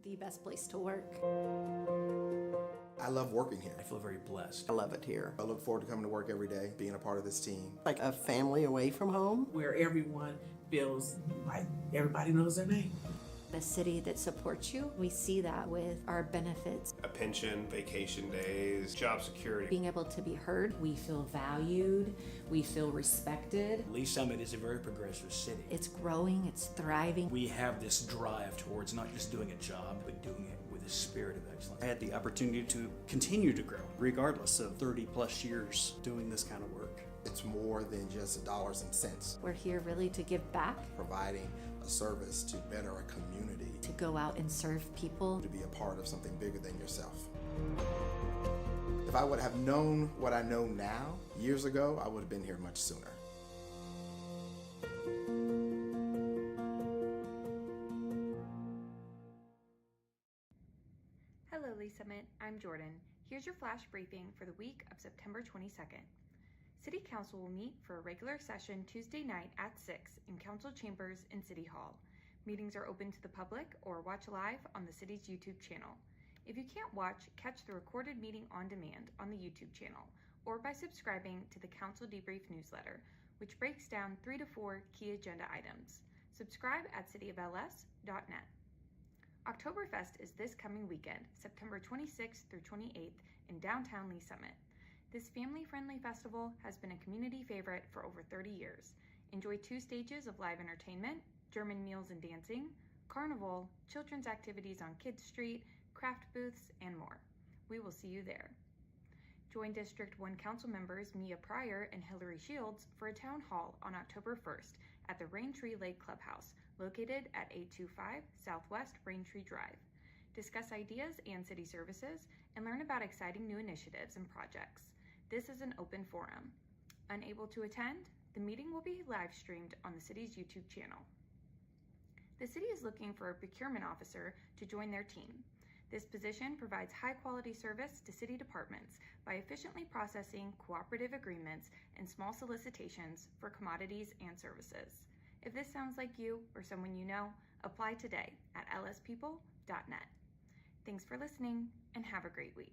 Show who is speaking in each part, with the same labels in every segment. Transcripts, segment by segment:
Speaker 1: the best place to work.
Speaker 2: I love working here.
Speaker 3: I feel very blessed.
Speaker 4: I love it here.
Speaker 2: I look forward to coming to work every day, being a part of this team.
Speaker 4: Like a family away from home.
Speaker 5: Where everyone feels like everybody knows their name.
Speaker 1: A city that supports you. We see that with our benefits.
Speaker 6: A pension, vacation days, job security.
Speaker 1: Being able to be heard.
Speaker 7: We feel valued. We feel respected.
Speaker 3: Lee Summit is a very progressive city.
Speaker 1: It's growing, it's thriving.
Speaker 3: We have this drive towards not just doing a job, but doing it with a spirit of excellence.
Speaker 8: I had the opportunity to continue to grow, regardless of 30 plus years doing this kind of work.
Speaker 2: It's more than just dollars and cents.
Speaker 1: We're here really to give back.
Speaker 2: Providing a service to better a community.
Speaker 1: To go out and serve people.
Speaker 2: To be a part of something bigger than yourself. If I would have known what I know now, years ago, I would have been here much sooner.
Speaker 9: Hello, Lee Summit. I'm Jordan. Here's your flash briefing for the week of September 22nd. City Council will meet for a regular session Tuesday night at 6 in Council Chambers in City Hall. Meetings are open to the public or watch live on the city's YouTube channel. If you can't watch, catch the recorded meeting on demand on the YouTube channel or by subscribing to the Council Debrief newsletter, which breaks down 3 to 4 key agenda items. Subscribe at cityofls.net. Oktoberfest is this coming weekend, September 26th through 28th in downtown Lee Summit. This family-friendly festival has been a community favorite for over 30 years. Enjoy 2 stages of live entertainment, German meals and dancing, carnival, children's activities on Kids Street, craft booths, and more. We will see you there. Join District 1 Council members Mia Pryor and Hillary Shields for a town hall on October 1st at the Raintree Lake Clubhouse, located at 825 Southwest Raintree Drive. Discuss ideas and city services and learn about exciting new initiatives and projects. This is an open forum. Unable to attend? The meeting will be live streamed on the city's YouTube channel. The city is looking for a procurement officer to join their team. This position provides high-quality service to city departments by efficiently processing cooperative agreements and small solicitations for commodities and services. If this sounds like you or someone you know, apply today at lspeople.net. Thanks for listening and have a great week.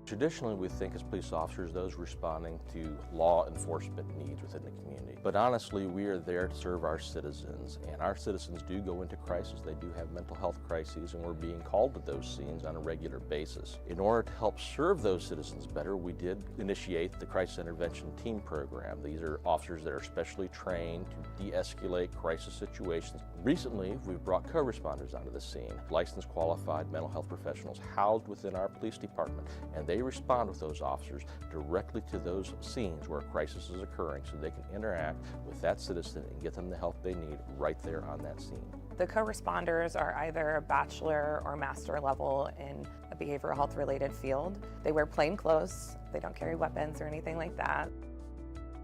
Speaker 10: Traditionally, we think as police officers, those responding to law enforcement needs within the community. But honestly, we are there to serve our citizens, and our citizens do go into crisis. They do have mental health crises, and we're being called to those scenes on a regular basis. In order to help serve those citizens better, we did initiate the Crisis Intervention Team Program. These are officers that are specially trained to de-escalate crisis situations. Recently, we've brought co-responders onto the scene, licensed qualified mental health professionals housed within our police department, and they respond with those officers directly to those scenes where a crisis is occurring so they can interact with that citizen and get them the help they need right there on that scene.
Speaker 11: The co-responders are either a bachelor or master level in a behavioral health related field. They wear plain clothes, they don't carry weapons or anything like that.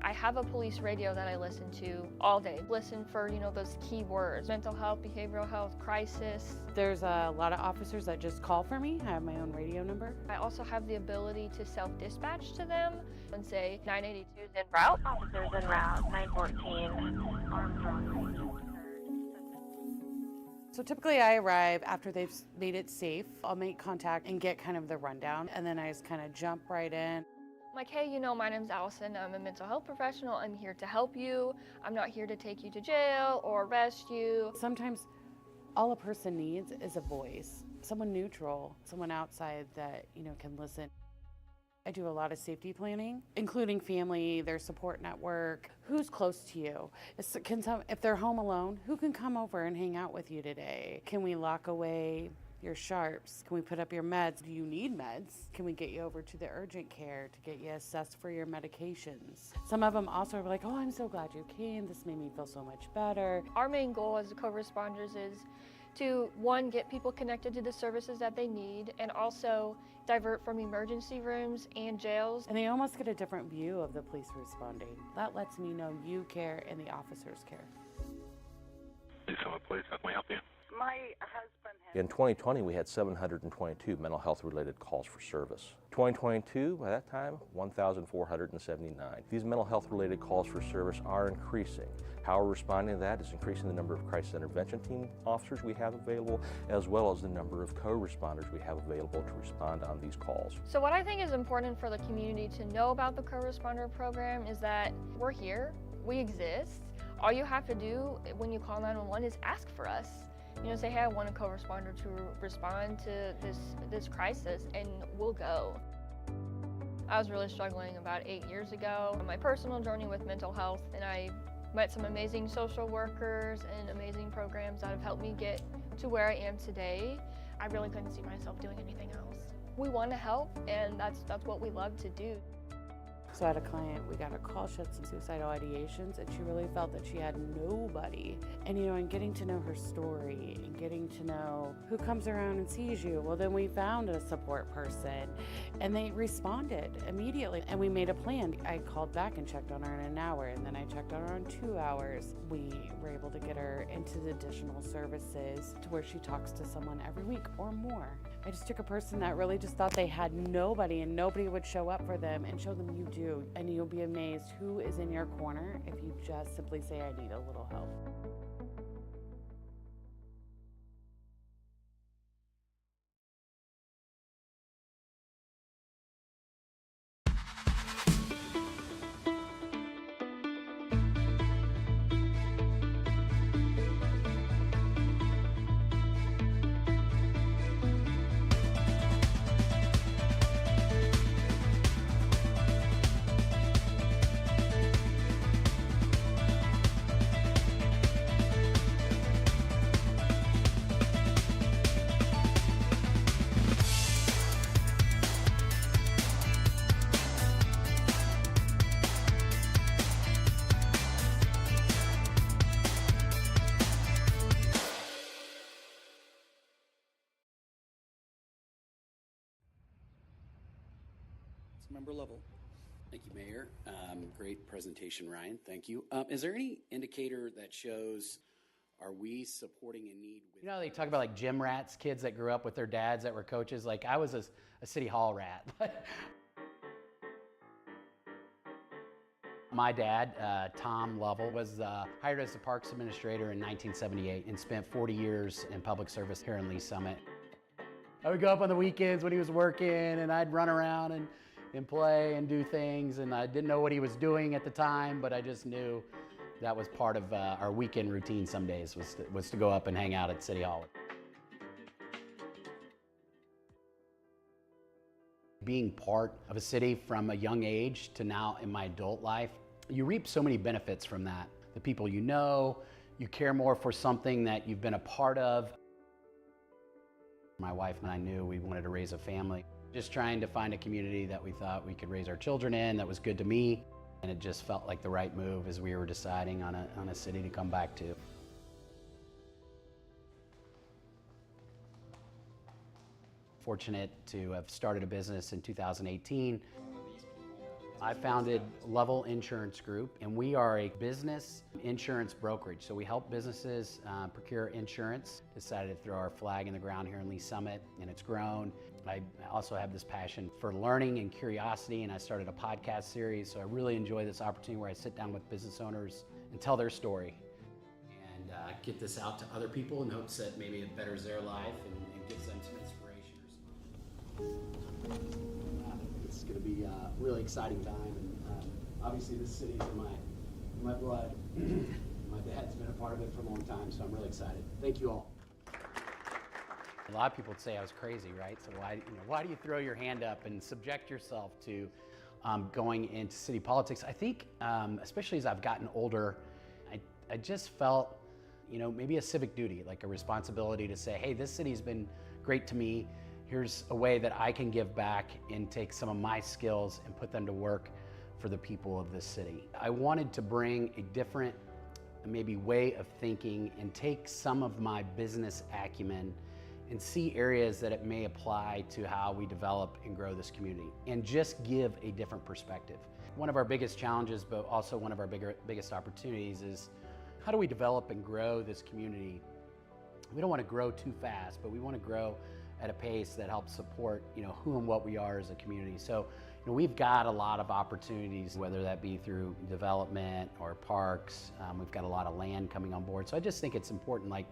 Speaker 12: I have a police radio that I listen to all day. Listen for, those key words: mental health, behavioral health, crisis.
Speaker 13: There's a lot of officers that just call for me. I have my own radio number.
Speaker 12: I also have the ability to self-dispatch to them and say 982 is en route.
Speaker 14: Officers en route, 914, Armstrong.
Speaker 13: So typically I arrive after they've made it safe. I'll make contact and get kind of the rundown, and then I just kind of jump right in.
Speaker 12: Like, hey, my name's Allison. I'm a mental health professional. I'm here to help you. I'm not here to take you to jail or arrest you.
Speaker 13: Sometimes all a person needs is a voice, someone neutral, someone outside that, can listen. I do a lot of safety planning, including family, their support network, who's close to you. If they're home alone, who can come over and hang out with you today? Can we lock away your sharps? Can we put up your meds? Do you need meds? Can we get you over to the urgent care to get you assessed for your medications? Some of them also are like, oh, I'm so glad you came. This made me feel so much better.
Speaker 12: Our main goal as co-responders is to, one, get people connected to the services that they need, and also divert from emergency rooms and jails.
Speaker 13: And they almost get a different view of the police responding. That lets me know you care and the officers care.
Speaker 15: Please, how can we help you?
Speaker 14: My husband has
Speaker 10: In 2020, we had 722 mental health related calls for service. 2022, by that time, 1,479. These mental health related calls for service are increasing. How we're responding to that is increasing the number of crisis intervention team officers we have available, as well as the number of co-responders we have available to respond on these calls.
Speaker 12: So what I think is important for the community to know about the co-responder program is that we're here, we exist. All you have to do when you call 911 is ask for us. You know, say, hey, I want a co-responder to respond to this crisis, and we'll go. I was really struggling about 8 years ago on my personal journey with mental health, and I met some amazing social workers and amazing programs that have helped me get to where I am today. I really couldn't see myself doing anything else. We want to help, and that's what we love to do.
Speaker 13: So I had a client, we got a call, she had some suicidal ideations, and she really felt that she had nobody. And and getting to know her story and getting to know who comes around and sees you, well then we found a support person and they responded immediately. And we made a plan. I called back and checked on her in an hour, and then I checked on her in 2 hours. We were able to get her into the additional services to where she talks to someone every week or more. I just took a person that really just thought they had nobody and nobody would show up for them, and show them you do. And you'll be amazed who is in your corner if you just simply say, I need a little help.
Speaker 15: Member Lovell. Thank you, Mayor. Great presentation, Ryan. Thank you. Is there any indicator that shows, are we supporting a need?
Speaker 16: You know, they talk about like gym rats, kids that grew up with their dads that were coaches. Like I was a City Hall rat. My dad, Tom Lovell, was hired as the Parks Administrator in 1978 and spent 40 years in public service here in Lee Summit. I would go up on the weekends when he was working, and I'd run around and play and do things, and I didn't know what he was doing at the time, but I just knew that was part of our weekend routine some days, was to go up and hang out at City Hall. Being part of a city from a young age to now in my adult life, you reap so many benefits from that. The people you know, you care more for something that you've been a part of. My wife and I knew we wanted to raise a family. Just trying to find a community that we thought we could raise our children in, that was good to me. And it just felt like the right move as we were deciding on a city to come back to. Fortunate to have started a business in 2018. I founded Lovell Insurance Group, and we are a business insurance brokerage. So we help businesses procure insurance. Decided to throw our flag in the ground here in Lee Summit, and it's grown. I also have this passion for learning and curiosity, and I started a podcast series. So I really enjoy this opportunity where I sit down with business owners and tell their story, and get this out to other people in hopes that maybe it betters their life and gives them some inspiration or something. It's going to be a really exciting time, and obviously this city's in my blood. My dad's been a part of it for a long time, so I'm really excited. Thank you all. A lot of people would say I was crazy, right? So why do you throw your hand up and subject yourself to going into city politics? I think, especially as I've gotten older, I just felt, maybe a civic duty, like a responsibility to say, hey, this city's been great to me. Here's a way that I can give back and take some of my skills and put them to work for the people of this city. I wanted to bring a different, maybe way of thinking and take some of my business acumen and see areas that it may apply to how we develop and grow this community, and just give a different perspective. One of our biggest challenges, but also one of our biggest opportunities, is how do we develop and grow this community we don't want to grow too fast, but we want to grow at a pace that helps support, who and what we are as a community. So, we've got a lot of opportunities, whether that be through development or parks. We've got a lot of land coming on board. So I just think it's important, like,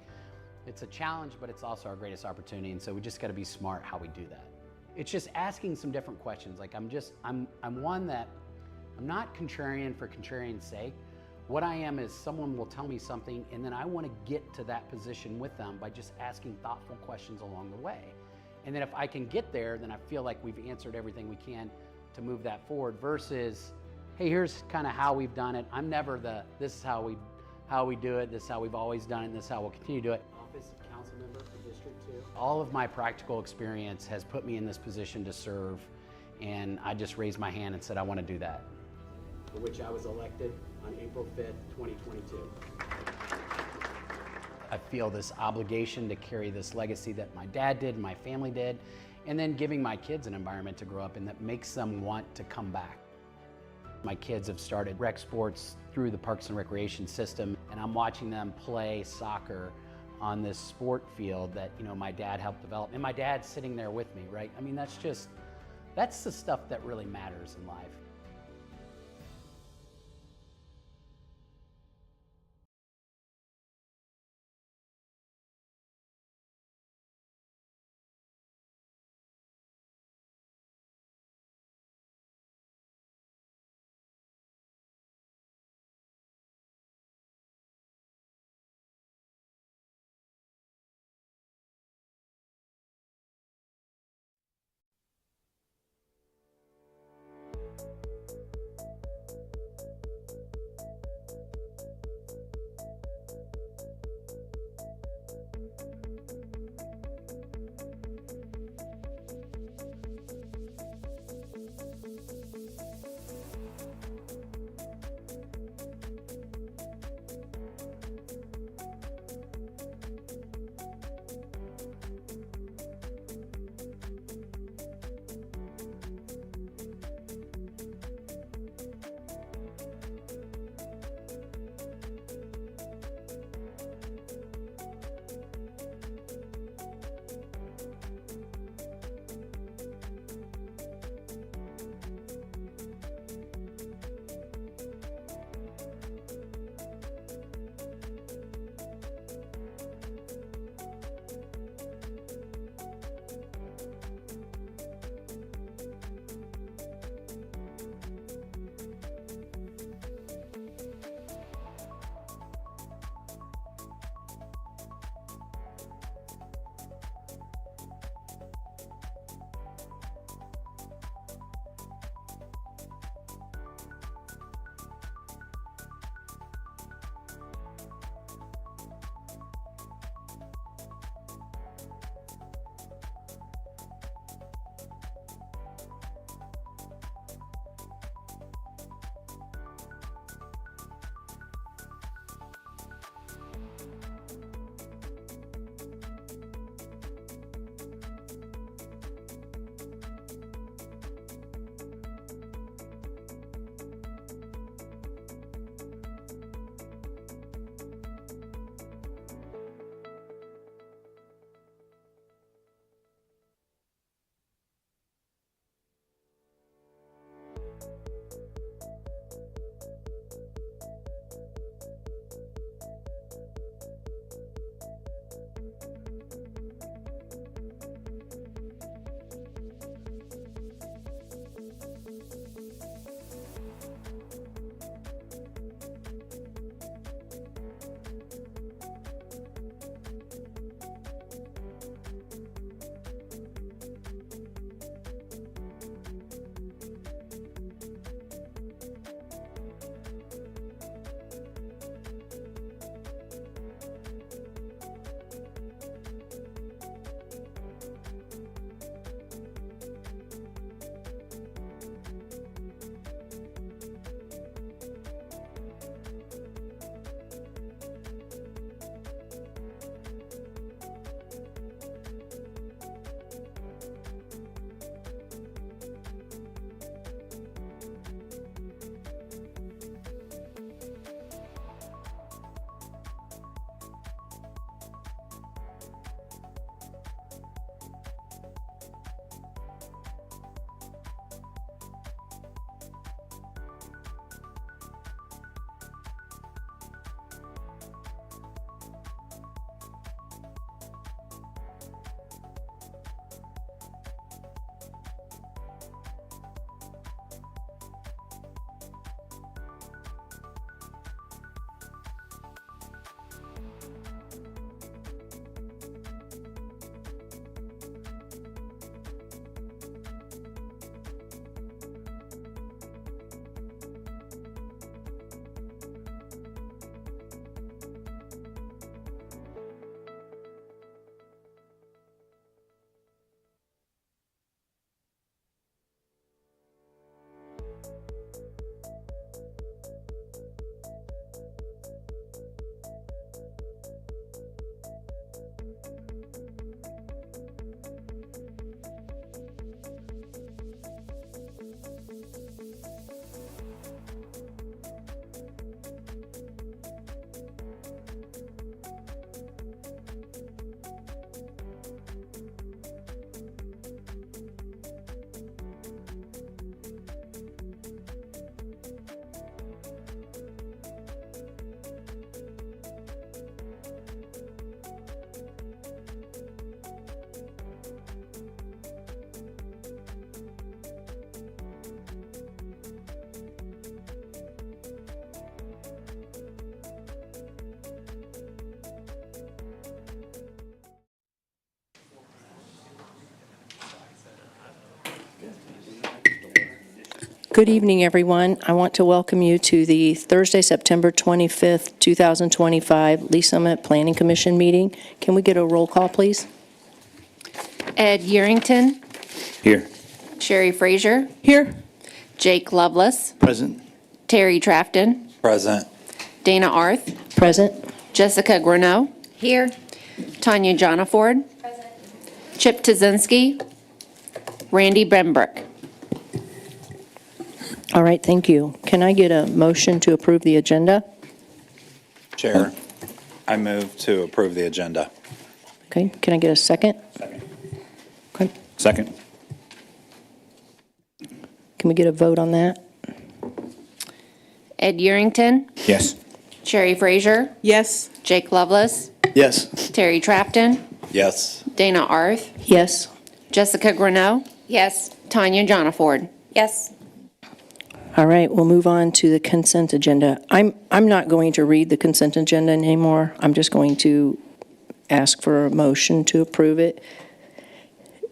Speaker 16: it's a challenge, but it's also our greatest opportunity. And so we just got to be smart how we do that. It's just asking some different questions. Like, I'm one that, I'm not contrarian for contrarian's sake. What I am is someone will tell me something, and then I want to get to that position with them by just asking thoughtful questions along the way. And then if I can get there, then I feel like we've answered everything we can to move that forward, versus, hey, here's kind of how we've done it. I'm never this is how we do it, this is how we've always done it, and this is how we'll continue to do it. Office of Council Member for District 2. All of my practical experience has put me in this position to serve, and I just raised my hand and said I want to do that. For which I was elected on April 5th, 2022. I feel this obligation to carry this legacy that my dad did and my family did, and then giving my kids an environment to grow up in that makes them want to come back. My kids have started rec sports through the Parks and Recreation system, and I'm watching them play soccer on this sport field that, my dad helped develop. And my dad's sitting there with me, right? I mean, that's the stuff that really matters in life.
Speaker 17: Good evening, everyone. I want to welcome you to the Thursday, September 25th, 2025 Lee Summit Planning Commission meeting. Can we get a roll call, please?
Speaker 18: Ed Yerington.
Speaker 3: Here.
Speaker 18: Sherry Frazier. Here. Jake Lovelace.
Speaker 3: Present.
Speaker 18: Terry Trafton.
Speaker 3: Present.
Speaker 18: Dana Arth.
Speaker 17: Present.
Speaker 18: Jessica Greneau. Here. Tanya Jonaford. Present. Chip Tazinski. Randy Brembrook.
Speaker 17: All right, thank you. Can I get a motion to approve the agenda?
Speaker 19: Chair, I move to approve the agenda.
Speaker 17: Okay, can I get a second? Okay,
Speaker 3: Second.
Speaker 17: can we get a vote on that?
Speaker 18: Ed Yerington.
Speaker 3: Yes.
Speaker 18: Sherry Frazier.
Speaker 5: Yes.
Speaker 18: Jake Lovelace.
Speaker 3: Yes.
Speaker 18: Terry Trafton.
Speaker 19: Yes.
Speaker 18: Dana Arth.
Speaker 17: Yes.
Speaker 18: Jessica Greneau. Yes. Tanya Jonaford. Yes.
Speaker 17: All right, we'll move on to the consent agenda. I'm not going to read the consent agenda anymore. I'm just going to ask for a motion to approve it.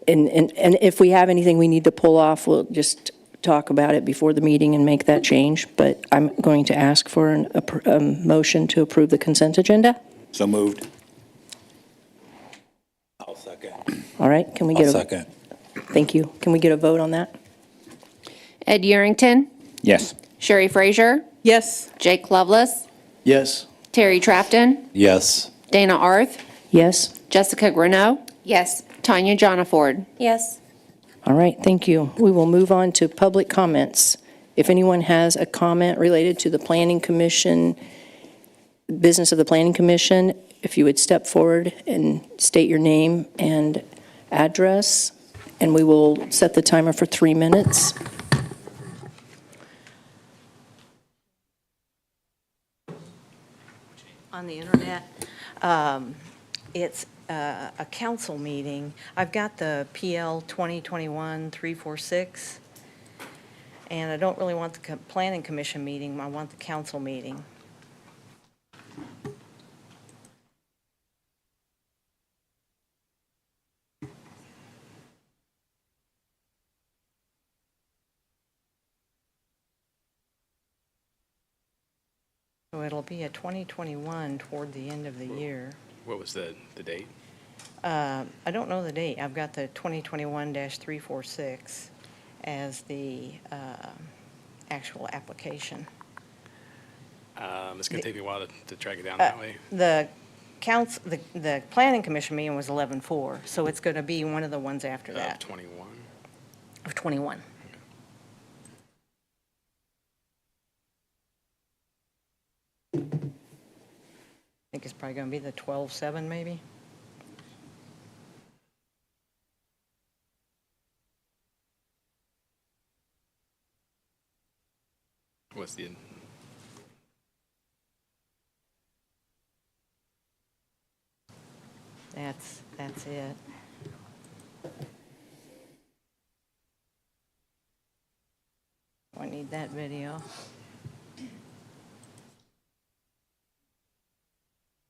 Speaker 17: And if we have anything we need to pull off, we'll just talk about it before the meeting and make that change. But I'm going to ask for a motion to approve the consent agenda.
Speaker 19: So moved. I'll second.
Speaker 17: All right, can we get
Speaker 19: I'll
Speaker 17: a
Speaker 19: second.
Speaker 17: Thank you. Can we get a vote on that?
Speaker 18: Ed Yerington.
Speaker 3: Yes.
Speaker 18: Sherry Frazier.
Speaker 5: Yes.
Speaker 18: Jake Lovelace.
Speaker 3: Yes.
Speaker 18: Terry Trafton.
Speaker 19: Yes.
Speaker 18: Dana Arth.
Speaker 17: Yes.
Speaker 18: Jessica Greneau. Yes. Tanya Jonaford. Yes.
Speaker 17: All right, thank you. We will move on to public comments. If anyone has a comment related to the Planning Commission, business of the Planning Commission, if you would step forward and state your name and address, and we will set the timer for 3 minutes.
Speaker 20: On the internet, it's a council meeting. I've got the PL 2021-346, and I don't really want the planning commission meeting. I want the council meeting. So it'll be a 2021 toward the end of the year.
Speaker 21: What was the date?
Speaker 20: I don't know the date. I've got the 2021-346 as the actual application.
Speaker 21: It's going to take me a while to track it down that way.
Speaker 20: The planning commission meeting was 11/4, so it's going to be one of the ones after that.
Speaker 21: 21.
Speaker 20: Of 21. I think it's probably going to be the 12/7 maybe.
Speaker 21: What's the...
Speaker 20: That's it. I need that video.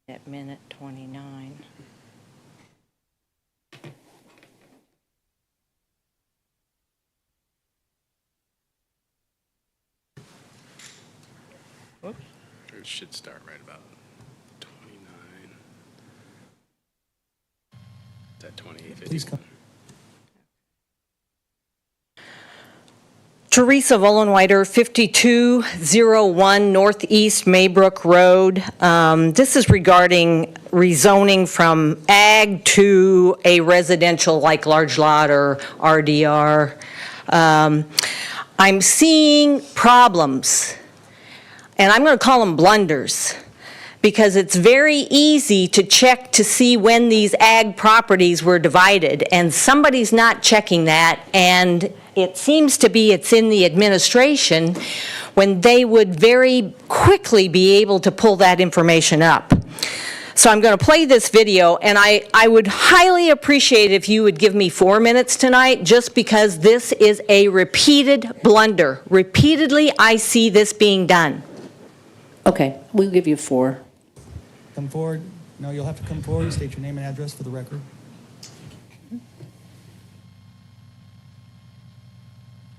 Speaker 20: At minute 29. Whoops.
Speaker 21: It should start right about 29. It's at 28:50.
Speaker 3: Please come.
Speaker 20: Teresa Vollenweider, 5201 Northeast Maybrook Road. This is regarding rezoning from ag to a residential like large lot or RDR. I'm seeing problems, and I'm going to call them blunders, because it's very easy to check to see when these ag properties were divided, and somebody's not checking that, and it seems to be it's in the administration when they would very quickly be able to pull that information up. So I'm going to play this video, and I would highly appreciate if you would give me 4 minutes tonight, just because this is a repeated blunder. Repeatedly, I see this being done.
Speaker 17: Okay, we'll give you 4.
Speaker 4: Come forward. No, you'll have to come forward and state your name and address for the record.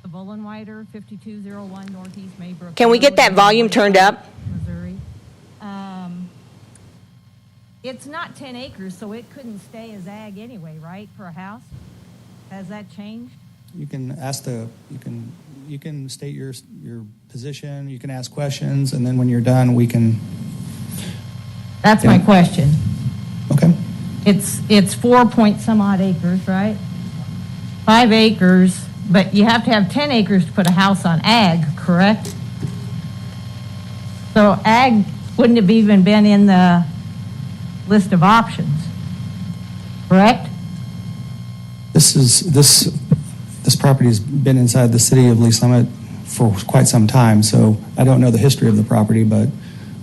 Speaker 22: Vollenweider, 5201 Northeast Maybrook.
Speaker 20: Can we get that volume turned up?
Speaker 22: Missouri. It's not 10 acres, so it couldn't stay as ag anyway, right, for a house? Has that changed?
Speaker 4: You can ask you can state your position, you can ask questions, and then when you're done, we can.
Speaker 22: That's my question.
Speaker 4: Okay.
Speaker 22: It's 4 point some odd acres, right? 5 acres, but you have to have 10 acres to put a house on ag, correct? So ag wouldn't have even been in the list of options, correct?
Speaker 4: This property has been inside the city of Lee Summit for quite some time, so I don't know the history of the property, but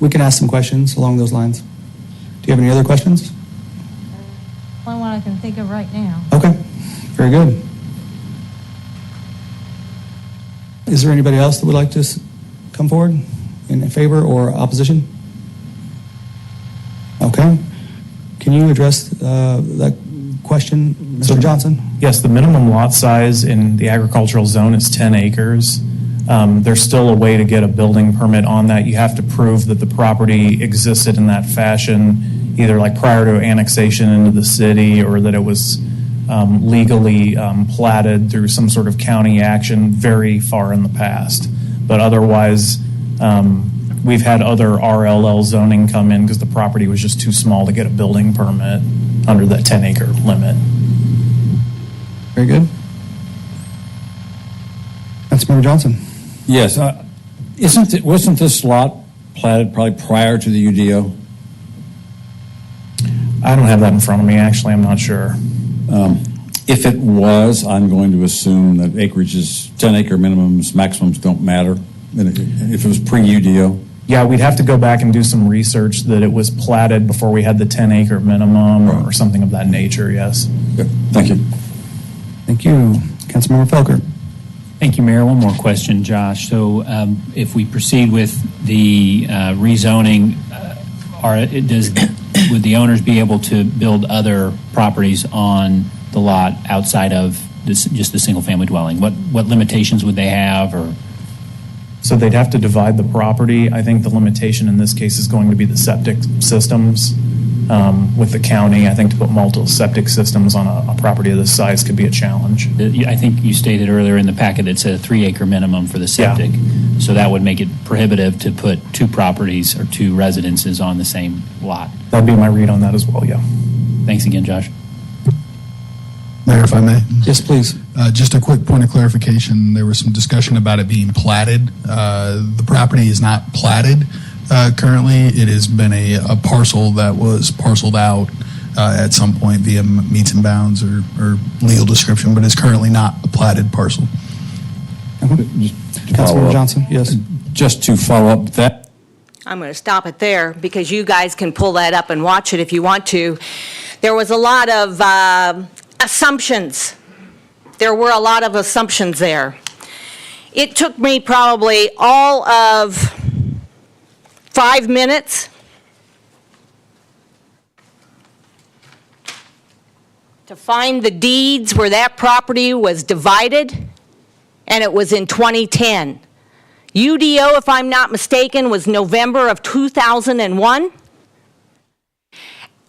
Speaker 4: we can ask some questions along those lines. Do you have any other questions?
Speaker 22: Only one I can think of right now.
Speaker 4: Okay, very good. Is there anybody else that would like to come forward in favor or opposition? Okay. Can you address that question, Mr. Johnson?
Speaker 23: Yes, the minimum lot size in the agricultural zone is 10 acres. There's still a way to get a building permit on that. You have to prove that the property existed in that fashion, either like prior to annexation into the city, or that it was legally platted through some sort of county action very far in the past. But otherwise, we've had other RLL zoning come in because the property was just too small to get a building permit under that 10-acre limit.
Speaker 4: Very good. Councilmember Johnson.
Speaker 24: Yes. Wasn't this lot platted probably prior to the UDO?
Speaker 23: I don't have that in front of me. Actually, I'm not sure.
Speaker 24: If it was, I'm going to assume that acreages, 10-acre minimums, maximums don't matter. If it was pre-UDO?
Speaker 23: Yeah, we'd have to go back and do some research that it was platted before we had the 10-acre minimum or something of that nature, yes.
Speaker 24: Good. Thank you.
Speaker 4: Thank you. Councilmember Felker.
Speaker 25: Thank you, Mayor. One more question, Josh. So if we proceed with the rezoning, would the owners be able to build other properties on the lot outside of just the single-family dwelling? What limitations would they have, or?
Speaker 23: So they'd have to divide the property. I think the limitation in this case is going to be the septic systems. With the county, I think to put multiple septic systems on a property of this size could be a challenge.
Speaker 25: I think you stated earlier in the packet it's a 3-acre minimum for the septic. Yeah. So that would make it prohibitive to put 2 properties or 2 residences on the same lot.
Speaker 23: That'd be my read on that as well, yeah.
Speaker 25: Thanks again, Josh.
Speaker 26: Mayor, if I may.
Speaker 4: Yes, please.
Speaker 26: Just a quick point of clarification. There was some discussion about it being platted. The property is not platted currently. It has been a parcel that was parceled out at some point via meets and bounds or legal description, but it's currently not a platted parcel.
Speaker 4: Councilmember Johnson, yes.
Speaker 24: Just to follow up that.
Speaker 20: I'm going to stop it there because you guys can pull that up and watch it if you want to. There was a lot of assumptions. There were a lot of assumptions there. It took me probably all of 5 minutes to find the deeds where that property was divided, and it was in 2010. UDO, if I'm not mistaken, was November of 2001.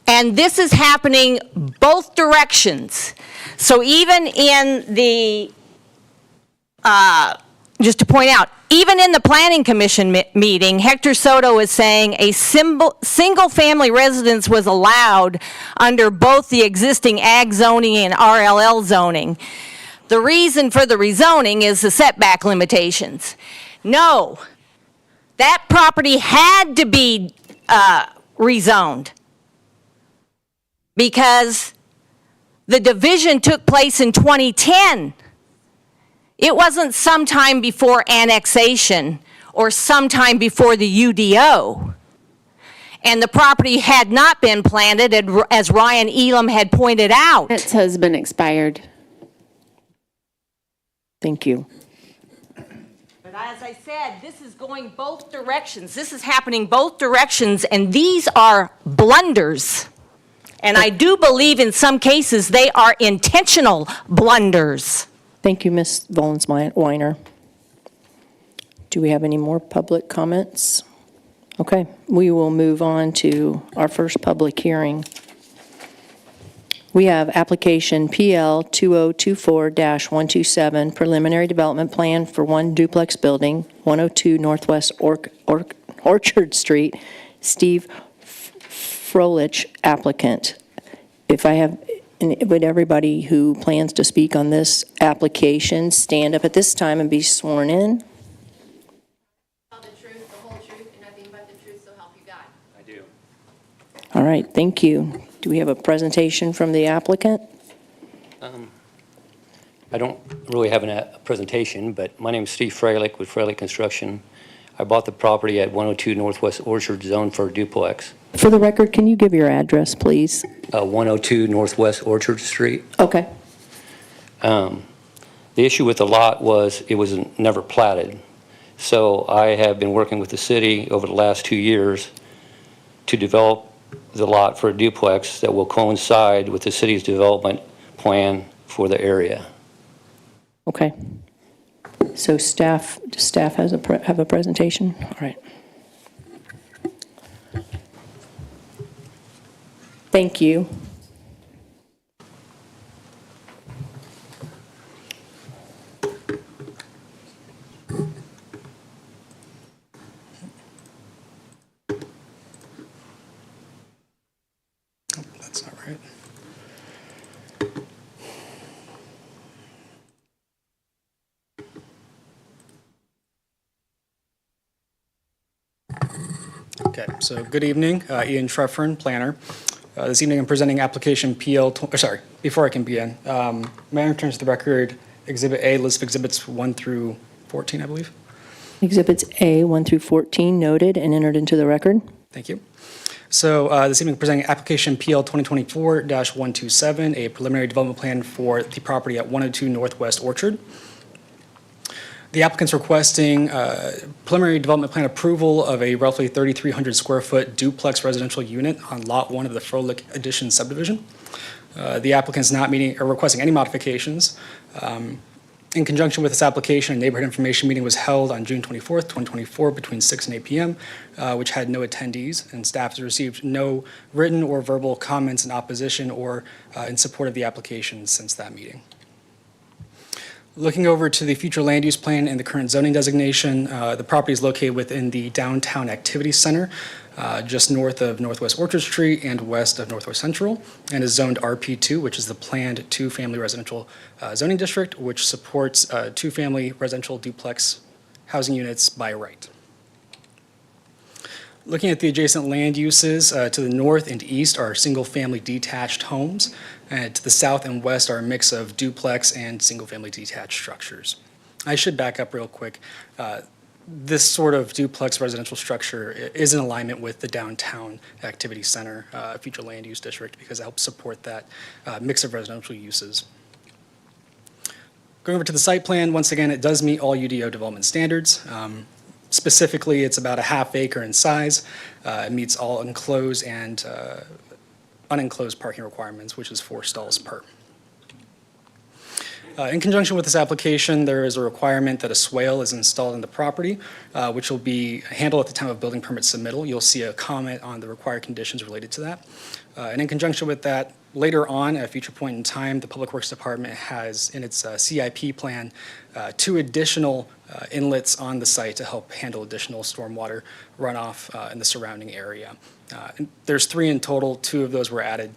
Speaker 20: And this is happening both directions. So even in the just to point out, even in the Planning Commission meeting, Hector Soto was saying a single-family residence was allowed under both the existing ag zoning and RLL zoning. The reason for the rezoning is the setback limitations. No, that property had to be rezoned because the division took place in 2010. It wasn't sometime before annexation or sometime before the UDO. And the property had not been planted, as Ryan Elam had pointed out.
Speaker 18: It has been expired.
Speaker 17: Thank you.
Speaker 20: But as I said, this is going both directions. This is happening both directions, and these are blunders. And I do believe in some cases they are intentional blunders.
Speaker 17: Thank you, Ms. Vollens-Weiner. Do we have any more public comments? Okay, we will move on to our first public hearing. We have application PL 2024-127, preliminary development plan for one duplex building, 102 Northwest Orchard Street, Steve Froelich applicant. Would everybody who plans to speak on this application stand up at this time and be sworn in?
Speaker 18: Tell the truth, the whole truth, and nothing but the truth, so help you God.
Speaker 21: I do.
Speaker 17: All right, thank you. Do we have a presentation from the applicant?
Speaker 1: I don't really have a presentation, but my name is Steve Freilich with Freilich Construction. I bought the property at 102 Northwest Orchard Zone for a duplex.
Speaker 17: For the record, can you give your address, please?
Speaker 1: 102 Northwest Orchard Street.
Speaker 17: Okay.
Speaker 1: The issue with the lot was it was never platted. So I have been working with the city over the last 2 years to develop the lot for a duplex that will coincide with the city's development plan for the area.
Speaker 17: Okay. So does staff have a presentation? All right. Thank you.
Speaker 3: That's not right. Okay, so good evening, Ian Treffern, planner. This evening I'm presenting application before I can begin, may I return to the record Exhibit A, list of exhibits 1 through 14, I believe?
Speaker 17: Exhibits A, 1 through 14, noted and entered into the record.
Speaker 3: Thank you. So this evening I'm presenting application PL 2024-127, a preliminary development plan for the property at 102 Northwest Orchard. The applicant's requesting preliminary development plan approval of a roughly 3,300 square foot duplex residential unit on Lot 1 of the Froelich Addition subdivision. The applicant's not requesting any modifications. In conjunction with this application, a neighborhood information meeting was held on June 24th, 2024 between 6 and 8 p.m., which had no attendees, and staff has received no written or verbal comments in opposition or in support of the application since that meeting. Looking over to the future land use plan and the current zoning designation, the property is located within the Downtown Activity Center, just north of Northwest Orchard Street and west of Northwest Central, and is zoned RP2, which is the planned two-family residential zoning district, which supports two-family residential duplex housing units by right. Looking at the adjacent land uses, to the north and east are single-family detached homes, and to the south and west are a mix of duplex and single-family detached structures. I should back up real quick. This sort of duplex residential structure is in alignment with the Downtown Activity Center future land use district because it helps support that mix of residential uses. Going over to the site plan, once again, it does meet all UDO development standards. Specifically, it's about a ½ acre in size. It meets all enclosed and unenclosed parking requirements, which is 4 stalls per. In conjunction with this application, there is a requirement that a swale is installed in the property, which will be handled at the time of building permit submittal. You'll see a comment on the required conditions related to that. And in conjunction with that, later on, at a future point in time, the Public Works Department has, in its CIP plan, 2 additional inlets on the site to help handle additional stormwater runoff in the surrounding area. And there's 3 in total. 2 of those were added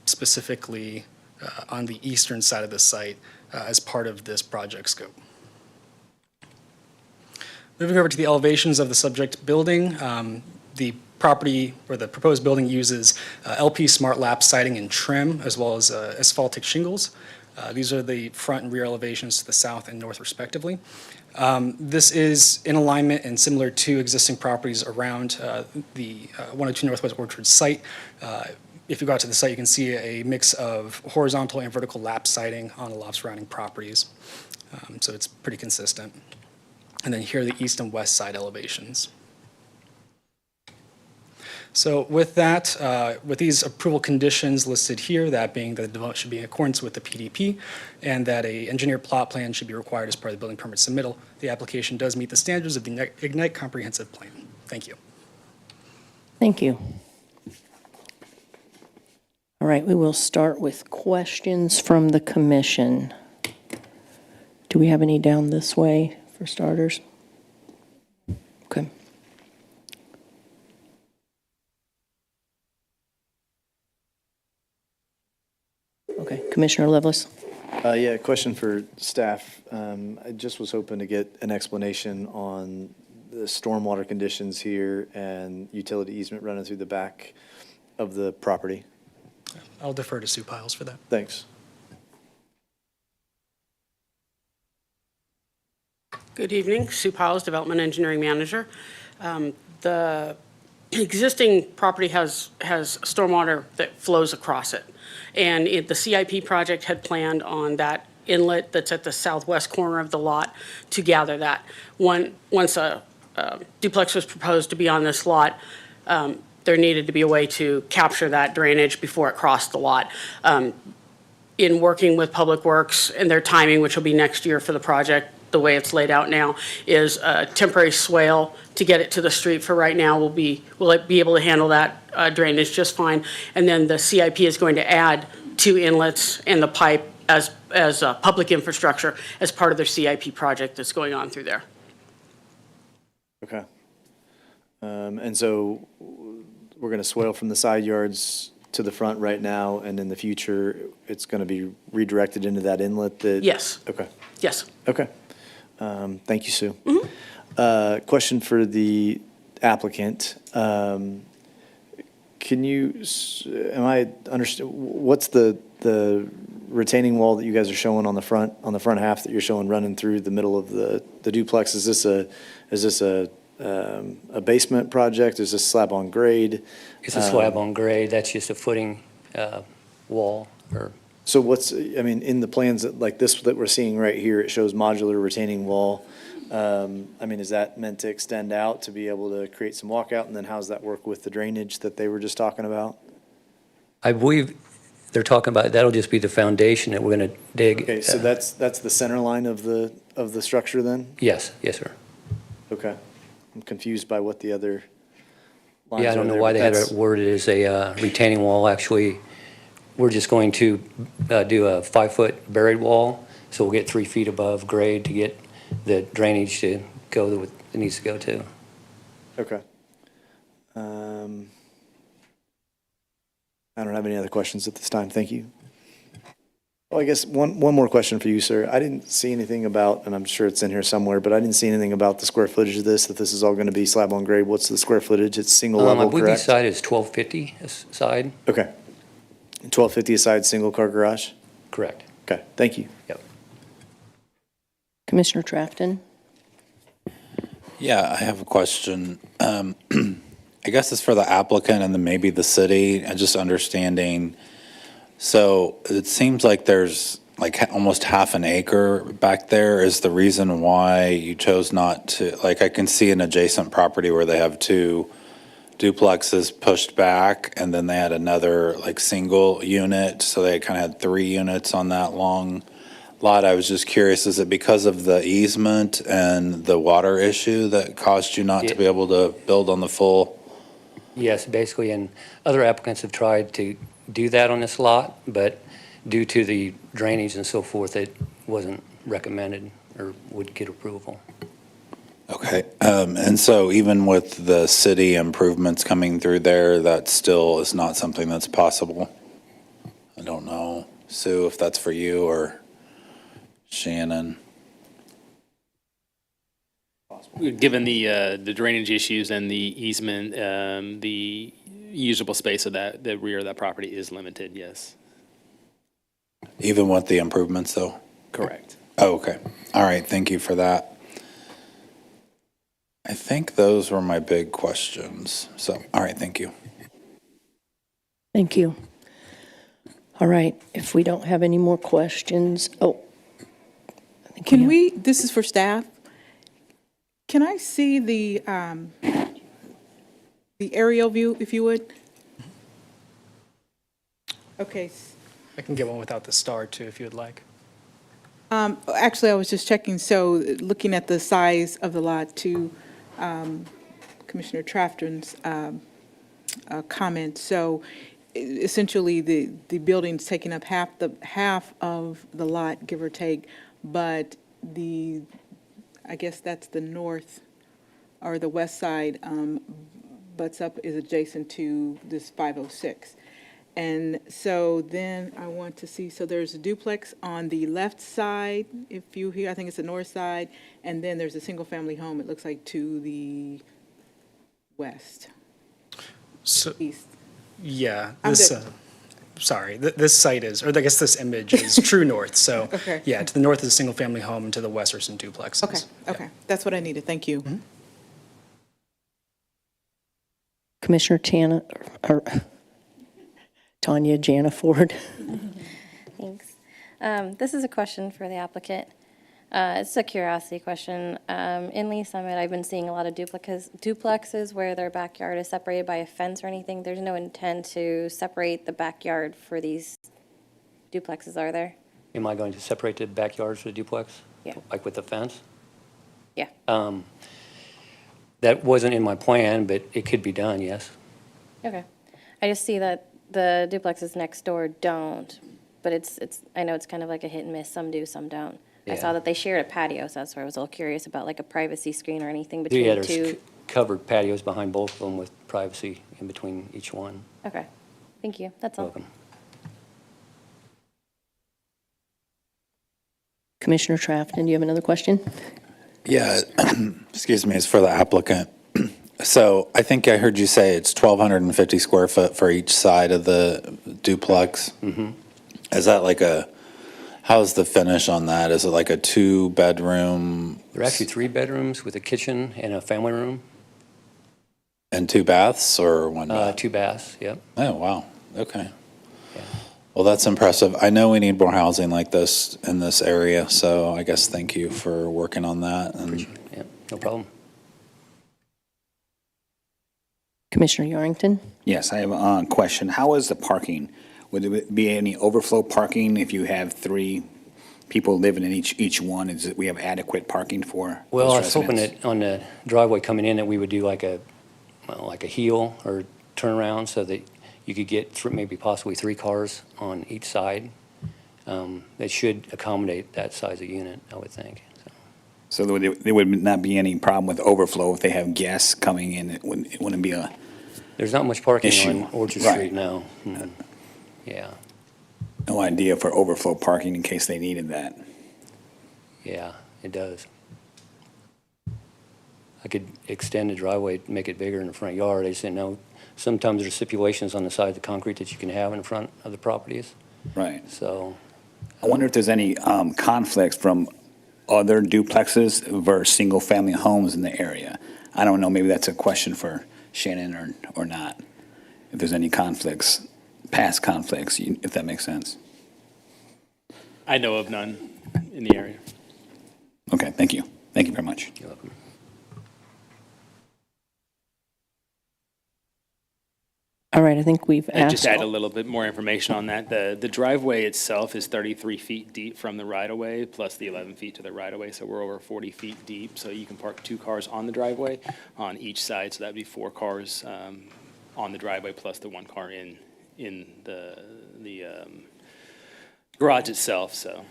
Speaker 3: specifically on the eastern side of the site as part of this project scope. Moving over to the elevations of the subject building, the property or the proposed building uses LP Smart Lap siding and trim, as well as asphaltic shingles. These are the front and rear elevations to the south and north respectively. This is in alignment and similar to existing properties around the 102 Northwest Orchard site. If you go out to the site, you can see a mix of horizontal and vertical lap siding on the loft surrounding properties. So it's pretty consistent. And then here are the east and west side elevations. So with that, with these approval conditions listed here, that being that the development should be in accordance with the PDP and that a engineered plot plan should be required as part of the building permit submittal, the application does meet the standards of the Ignite Comprehensive Plan. Thank you.
Speaker 17: Thank you. All right, we will start with questions from the commission. Do we have any down this way for starters? Okay. Okay, Commissioner Lovelace.
Speaker 2: Yeah, question for staff. I just was hoping to get an explanation on the stormwater conditions here and utility easement running through the back of the property.
Speaker 3: I'll defer to Sue Piles for that.
Speaker 2: Thanks.
Speaker 6: Good evening, Sue Piles, Development Engineering Manager. The existing property has stormwater that flows across it. And the CIP project had planned on that inlet that's at the southwest corner of the lot to gather that. Once a duplex was proposed to be on this lot, there needed to be a way to capture that drainage before it crossed the lot. In working with Public Works and their timing, which will be next year for the project, the way it's laid out now, is a temporary swale to get it to the street for right now. Will it be able to handle that drainage just fine? And then the CIP is going to add 2 inlets and the pipe as public infrastructure as part of their CIP project that's going on through there.
Speaker 2: Okay. And so we're going to swale from the side yards to the front right now, and in the future, it's going to be redirected into that inlet that?
Speaker 6: Yes.
Speaker 2: Okay.
Speaker 6: Yes.
Speaker 2: Okay. Thank you, Sue. Question for the applicant. Can you, am I understand, what's the retaining wall that you guys are showing on the front half that you're showing running through the middle of the duplex? Is this a basement project? Is this slab on grade?
Speaker 1: It's a slab on grade. That's just a footing wall.
Speaker 2: So what's, I mean, in the plans like this that we're seeing right here, it shows modular retaining wall. I mean, is that meant to extend out to be able to create some walkout? And then how does that work with the drainage that they were just talking about?
Speaker 1: I believe they're talking about, that'll just be the foundation that we're going to dig.
Speaker 2: Okay, so that's the center line of the structure then?
Speaker 1: Yes, yes, sir.
Speaker 2: Okay. I'm confused by what the other lines are.
Speaker 1: Yeah, I don't know why they had it worded as a retaining wall. Actually, we're just going to do a 5-foot buried wall, so we'll get 3 feet above grade to get the drainage to go to what it needs to go to.
Speaker 2: Okay. I don't have any other questions at this time. Thank you. Well, I guess one more question for you, sir. I didn't see anything about, and I'm sure it's in here somewhere, but I didn't see anything about the square footage of this, if this is all going to be slab on grade. What's the square footage? It's single level,
Speaker 1: I believe
Speaker 2: correct?
Speaker 1: the side is 1250 a side.
Speaker 2: Okay. 1250 a side, single car garage?
Speaker 1: Correct.
Speaker 2: Okay, thank you.
Speaker 1: Yep.
Speaker 17: Commissioner Trafton.
Speaker 19: Yeah, I have a question. I guess it's for the applicant and then maybe the city, and just understanding. So it seems like there's like almost half an acre back there. Is the reason why you chose not to, like I can see an adjacent property where they have 2 duplexes pushed back, and then they had another like single unit, so they kind of had 3 units on that long lot. I was just curious, is it because of the easement and the water issue that caused you not to be able to build on the full?
Speaker 1: Yes, basically, and other applicants have tried to do that on this lot, but due to the drainage and so forth, it wasn't recommended. or would get approval.
Speaker 19: Okay, and so even with the city improvements coming through there, that still is not something that's possible? I don't know, Sue, if that's for you or Shannon.
Speaker 21: Given the drainage issues and the easement, the usable space of that, the rear of that property is limited, yes.
Speaker 19: Even with the improvements, though?
Speaker 21: Correct.
Speaker 19: Oh, okay. All right, thank you for that. I think those were my big questions. So, all right, thank you.
Speaker 17: Thank you. All right, if we don't have any more questions,
Speaker 7: Can we, this is for staff, can I see the aerial view, if you would? Okay.
Speaker 3: I can get one without the star too, if you would like.
Speaker 7: Actually, I was just checking, so looking at the size of the lot to Commissioner Trafton's comment, so essentially the building's taking up half of the lot, give or take, but I guess that's the north or the west side butts up, is adjacent to this 506. And so then I want to see, so there's a duplex on the left side, if you hear, I think it's the north side, and then there's a single-family home, it looks like, to the west,
Speaker 3: So,
Speaker 7: east.
Speaker 3: yeah,
Speaker 7: I'm
Speaker 3: this,
Speaker 7: good.
Speaker 3: sorry, this site is, or I guess this image is true north. So,
Speaker 7: Okay.
Speaker 3: yeah, to the north is a single-family home, and to the west are some duplexes.
Speaker 7: Okay, okay, that's what I needed, thank you.
Speaker 17: Commissioner Tanya Jana Ford.
Speaker 8: Thanks. This is a question for the applicant. It's a curiosity question. In Lee Summit, I've been seeing a lot of duplexes where their backyard is separated by a fence or anything. There's no intent to separate the backyard for these duplexes, are there?
Speaker 1: Am I going to separate the backyards for the duplex?
Speaker 8: Yeah.
Speaker 1: Like with the fence?
Speaker 8: Yeah.
Speaker 1: That wasn't in my plan, but it could be done, yes.
Speaker 8: Okay. I just see that the duplexes next door don't, but it's. I know it's kind of like a hit and miss. Some do, some don't. I saw
Speaker 1: Yeah.
Speaker 8: that they shared a patio, so that's why I was a little curious about like a privacy screen or anything between
Speaker 1: Yeah,
Speaker 8: the
Speaker 1: there's
Speaker 8: two.
Speaker 1: covered patios behind both of them with privacy in between each one.
Speaker 8: Okay. Thank you. That's all.
Speaker 1: Welcome.
Speaker 17: Commissioner Trafton, do you have another question?
Speaker 19: Yeah, excuse me, it's for the applicant. So I think I heard you say it's 1,250 square foot for each side of the duplex.
Speaker 1: Mm-hmm.
Speaker 19: Is that like how's the finish on that? Is it like a 2-bedroom?
Speaker 1: There are actually 3 bedrooms with a kitchen and a family room.
Speaker 19: And 2 baths or 1 bath?
Speaker 1: 2 baths, yep.
Speaker 19: Oh, wow, okay. Well, that's impressive. I know we need more housing like this in this area, so I guess thank you for working on that. And
Speaker 1: Yeah, no problem.
Speaker 17: Commissioner Yarrington?
Speaker 9: Yes, I have a question. How is the parking? Would there be any overflow parking if you have 3 people living in each one? Is it, we have adequate parking for
Speaker 1: Well,
Speaker 9: those
Speaker 1: I was hoping
Speaker 9: residents?
Speaker 1: that on the driveway coming in that we would do like a heel or turnaround so that you could get maybe possibly 3 cars on each side. That should accommodate that size of unit, I would think.
Speaker 9: So there would not be any problem with overflow if they have guests coming in? It wouldn't be a
Speaker 1: There's not much parking
Speaker 9: issue.
Speaker 1: on Orchard
Speaker 9: Right.
Speaker 1: Street now. Mhm. Yeah,
Speaker 9: No idea for overflow parking in case they needed that?
Speaker 1: yeah, it does. I could extend the driveway, make it bigger in the front yard. I just didn't know, sometimes there's stipulations on the side of the concrete that you can have in front of the properties.
Speaker 9: Right.
Speaker 1: So,
Speaker 9: I wonder if there's any conflicts from other duplexes versus single-family homes in the area. I don't know, maybe that's a question for Shannon or not. If there's any conflicts, past conflicts, if that makes sense.
Speaker 21: I know of none in the area.
Speaker 9: Okay, thank you. Thank you very much.
Speaker 1: you're welcome.
Speaker 17: All right, I think we've
Speaker 21: I'd
Speaker 17: asked.
Speaker 21: just add a little bit more information on that. The driveway itself is 33 feet deep from the right-of-way, plus the 11 feet to the right-of-way, so we're over 40 feet deep. So you can park 2 cars on the driveway on each side, so that'd be 4 cars on the driveway, plus the 1 car in the garage itself. So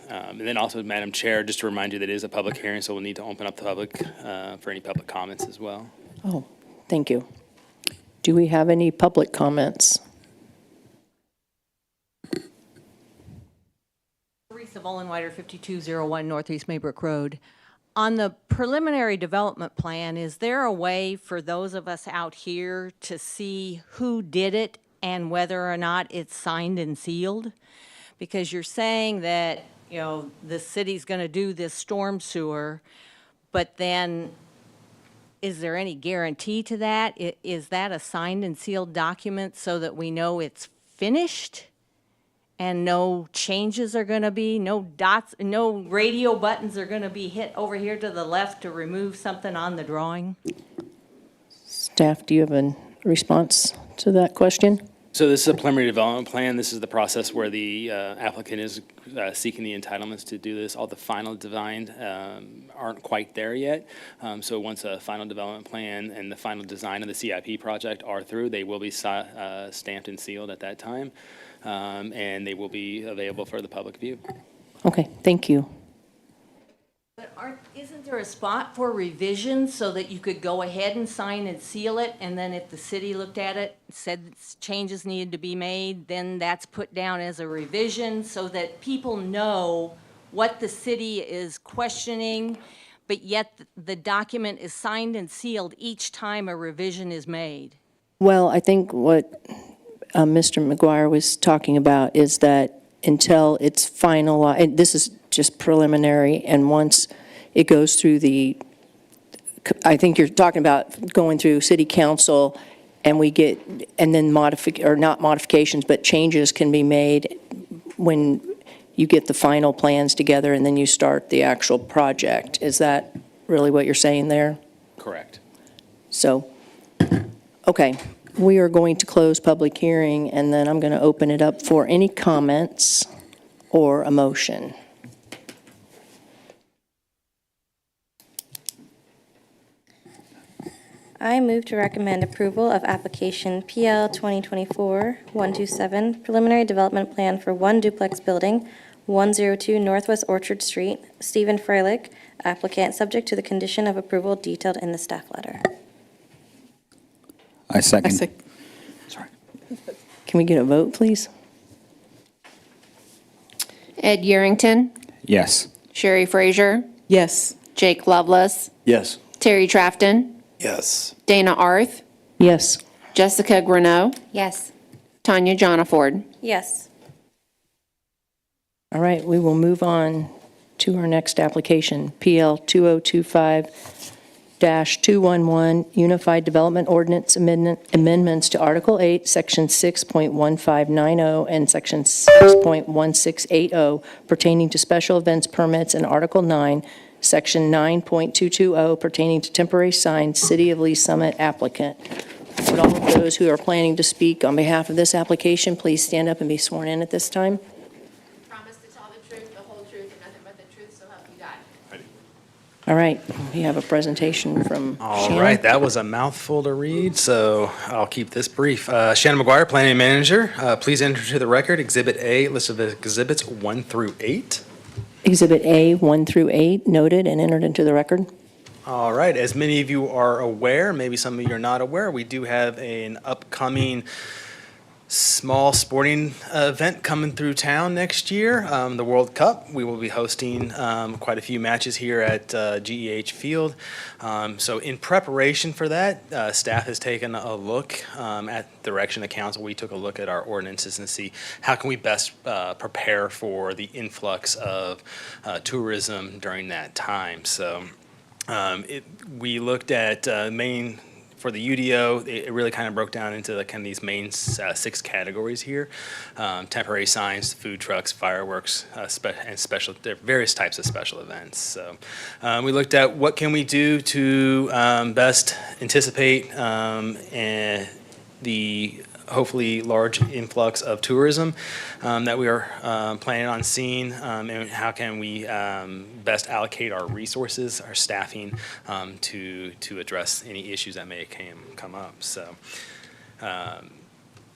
Speaker 21: And then also, Madam Chair, just to remind you that it is a public hearing, so we'll need to open up the public for any public comments as well.
Speaker 17: Oh, thank you. Do we have any public comments?
Speaker 20: Teresa Vollenweider, 5201 Northeast Maybrook Road. On the preliminary development plan, is there a way for those of us out here to see who did it and whether or not it's signed and sealed? Because you're saying that, you know, the city's going to do this storm sewer, but then is there any guarantee to that? Is that a signed and sealed document so that we know it's finished? And no changes are going to be, no dots, no radio buttons are going to be hit over here to the left to remove something on the drawing?
Speaker 17: Staff, do you have a response to that question?
Speaker 21: So this is a preliminary development plan. This is the process where the applicant is seeking the entitlements to do this. All the final design aren't quite there yet. So once a final development plan and the final design of the CIP project are through, they will be stamped and sealed at that time. And they will be available for the public view.
Speaker 17: Okay, thank you.
Speaker 20: But isn't there a spot for revisions so that you could go ahead and sign and seal it, and then if the city looked at it, said changes needed to be made, then that's put down as a revision so that people know what the city is questioning, but yet the document is signed and sealed each time a revision is made?
Speaker 17: Well, I think what Mr. McGuire was talking about is that until it's finalized, and this is just preliminary, and once it goes through the, I think you're talking about going through city council, and we get, and then not modifications, but changes can be made when you get the final plans together, and then you start the actual project. Is that really what you're saying there?
Speaker 21: Correct.
Speaker 17: So, okay. We are going to close public hearing, and then I'm going to open it up for any comments or a motion.
Speaker 8: I move to recommend approval of application PL 2024-127, preliminary development plan for one duplex building, 102 Northwest Orchard Street, Stephen Freilich, applicant, subject to the condition of approval detailed in the staff letter.
Speaker 9: I second.
Speaker 17: Sorry. Can we get a vote, please?
Speaker 10: Ed Yerington,
Speaker 9: Yes.
Speaker 10: Sherry Frazier,
Speaker 7: Yes.
Speaker 10: Jake Lovelace,
Speaker 2: Yes.
Speaker 10: Terry Trafton,
Speaker 2: Yes.
Speaker 10: Dana Arth,
Speaker 17: Yes.
Speaker 10: Jessica Greneau,
Speaker 8: Yes.
Speaker 10: Tanya Jonaford.
Speaker 8: Yes.
Speaker 17: All right, we will move on to our next application, PL 2025-211, Unified Development Ordinance Amendments to Article 8, Section 6.1590 and Section 6.1680 pertaining to special events permits, and Article 9, Section 9.220 pertaining to temporary signs, City of Lee Summit applicant. Would all of those who are planning to speak on behalf of this application please stand up and be sworn in at this time?
Speaker 18: Promise to tell the truth, the whole truth, and nothing but the truth, so help you God.
Speaker 17: All right, we have a presentation from
Speaker 21: All
Speaker 17: Shannon.
Speaker 21: right, that was a mouthful to read, so I'll keep this brief. Shannon McGuire, Planning Manager. Please enter to the record Exhibit A, list of exhibits 1 through 8.
Speaker 17: Exhibit A, 1 through 8, noted and entered into the record.
Speaker 21: All right, as many of you are aware, maybe some of you are not aware, we do have an upcoming small sporting event coming through town next year, the World Cup. We will be hosting quite a few matches here at GEH Field. So in preparation for that, staff has taken a look at the direction of council. We took a look at our ordinances and see how can we best prepare for the influx of tourism during that time. So we looked at main. For the UDO, it really kind of broke down into kind of these main 6 categories here. Temporary signs, food trucks, fireworks, and various types of special events. So we looked at what can we do to best anticipate the hopefully large influx of tourism that we are planning on seeing, and how can we best allocate our resources, our staffing, to address any issues that may come up. So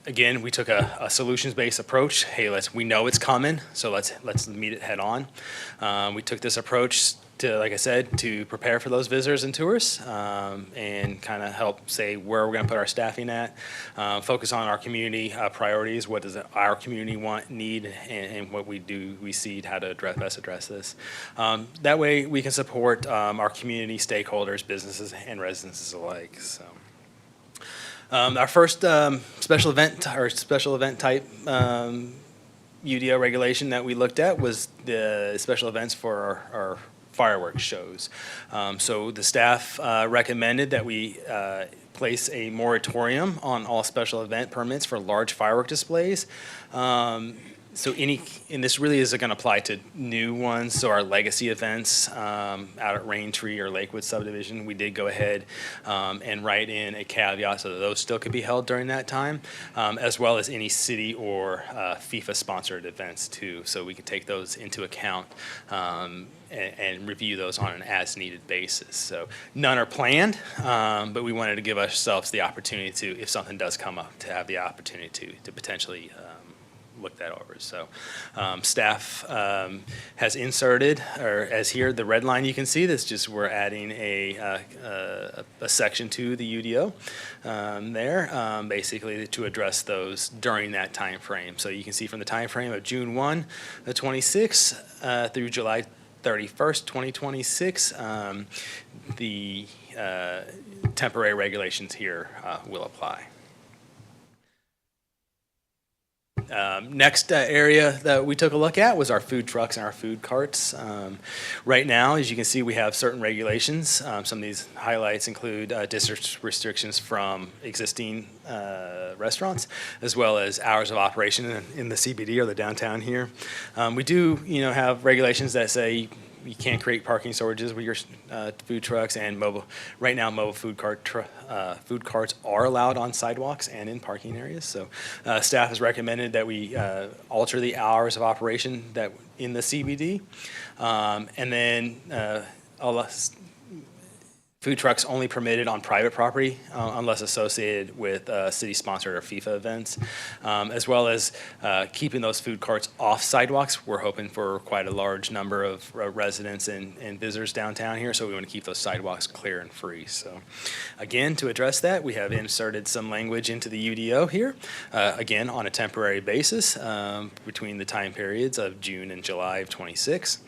Speaker 21: Again, we took a solutions-based approach. Hey, we know it's coming, so let's meet it head on. We took this approach to, like I said, to prepare for those visitors and tourists, and kind of help say where we're going to put our staffing at, focus on our community priorities, what does our community want, need, and what we see how to best address this. That way, we can support our community stakeholders, businesses, and residents alike. So. Our first special event type UDO regulation that we looked at was the special events for our fireworks shows. So the staff recommended that we place a moratorium on all special event permits for large firework displays. And this really isn't going to apply to new ones, so our legacy events out at Raintree or Lakewood subdivision, we did go ahead and write in a caveat so that those still could be held during that time, as well as any city or FIFA-sponsored events too, so we could take those into account and review those on an as-needed basis. So none are planned, but we wanted to give ourselves the opportunity to, if something does come up, to have the opportunity to potentially look that over. So staff has inserted, or as here, the red line you can see, that's just we're adding a section to the UDO there, basically to address those during that time frame. So you can see from the time frame of June 1, 26 through July 31st, 2026, the temporary regulations here will apply. Next area that we took a look at was our food trucks and our food carts. Right now, as you can see, we have certain regulations. Some of these highlights include district restrictions from existing restaurants, as well as hours of operation in the CBD or the downtown here. We do, have regulations that say you can't create parking storages with your food trucks, and right now, mobile food carts are allowed on sidewalks and in parking areas. So staff has recommended that we alter the hours of operation that in the CBD, and then food trucks only permitted on private property unless associated with city-sponsored or FIFA events, as well as keeping those food carts off sidewalks. We're hoping for quite a large number of residents and visitors downtown here, so we want to keep those sidewalks clear and free. So again, to address that, we have inserted some language into the UDO here, again, on a temporary basis between the time periods of June and July of 26.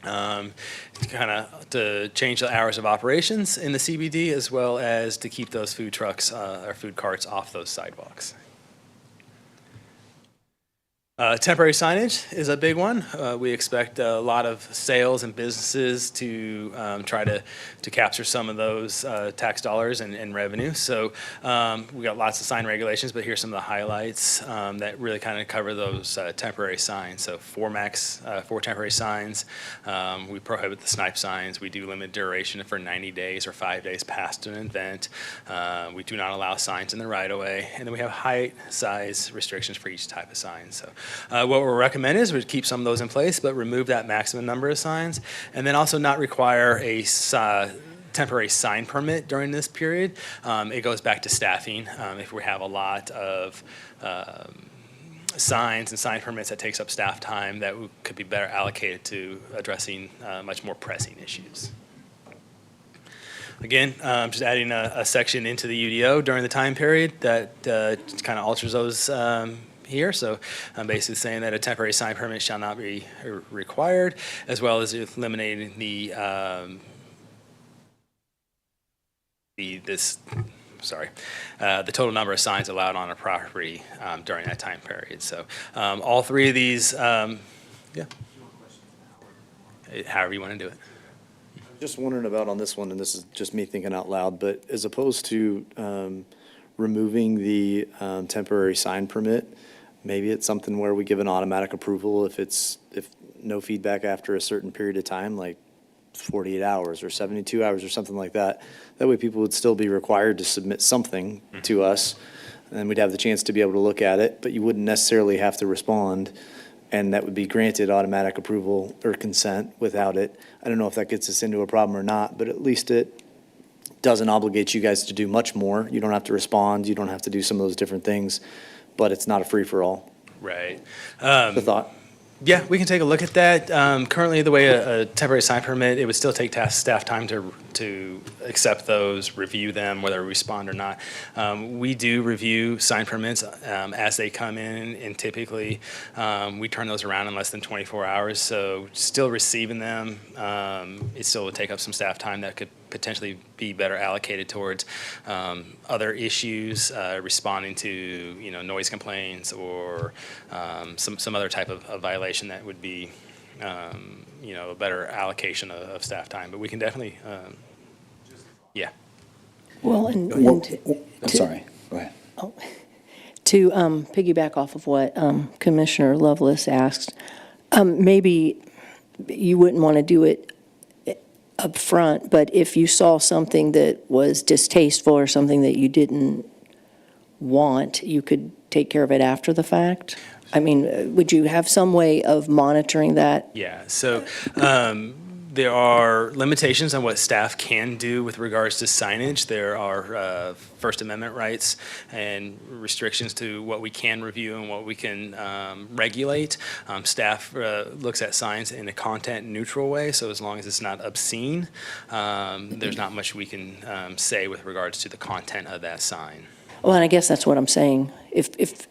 Speaker 21: To change the hours of operations in the CBD, as well as to keep those food trucks or food carts off those sidewalks. Temporary signage is a big one. We expect a lot of sales and businesses to try to capture some of those tax dollars and revenue. So we got lots of sign regulations, but here's some of the highlights that really kind of cover those temporary signs. So four temporary signs. We prohibit the snipe signs. We do limit duration for 90 days or 5 days past an event. We do not allow signs in the right-of-way. And then we have height, size restrictions for each type of sign. So what we'll recommend is we keep some of those in place, but remove that maximum number of signs, and then also not require a temporary sign permit during this period. It goes back to staffing. If we have a lot of signs and sign permits, that takes up staff time that could be better allocated to addressing much more pressing issues. Again, just adding a section into the UDO during the time period that kind of alters those here. So I'm basically saying that a temporary sign permit shall not be required, as well as eliminating the total number of signs allowed on a property during that time period. So all three of these, however you want to do it.
Speaker 2: Just wondering about on this one, and this is just me thinking out loud, but as opposed to removing the temporary sign permit, maybe it's something where we give an automatic approval if no feedback after a certain period of time, like 48 hours or 72 hours or something like that. That way people would still be required to submit something to us, and we'd have the chance to be able to look at it, but you wouldn't necessarily have to respond, and that would be granted automatic approval or consent without it. I don't know if that gets us into a problem or not, but at least it doesn't obligate you guys to do much more. You don't have to respond, you don't have to do some of those different things, but it's not a free-for-all.
Speaker 21: Right.
Speaker 2: The thought?
Speaker 21: Yeah, we can take a look at that. Currently, the way a temporary sign permit, it would still take staff time to accept those, review them, whether we respond or not. We do review sign permits as they come in, and typically we turn those around in less than 24 hours. So still receiving them, it still would take up some staff time that could potentially be better allocated towards other issues, responding to noise complaints or some other type of violation that would be a better allocation of staff time. But we can definitely, yeah.
Speaker 17: Well, and
Speaker 9: I'm sorry, go ahead.
Speaker 17: to piggyback off of what Commissioner Lovelace asked, maybe you wouldn't want to do it up front, but if you saw something that was distasteful or something that you didn't want, you could take care of it after the fact? I mean, would you have some way of monitoring that?
Speaker 21: Yeah, so there are limitations on what staff can do with regards to signage. There are First Amendment rights and restrictions to what we can review and what we can regulate. Staff looks at signs in a content-neutral way, so as long as it's not obscene, there's not much we can say with regards to the content of that sign.
Speaker 17: Well, and I guess that's what I'm saying. If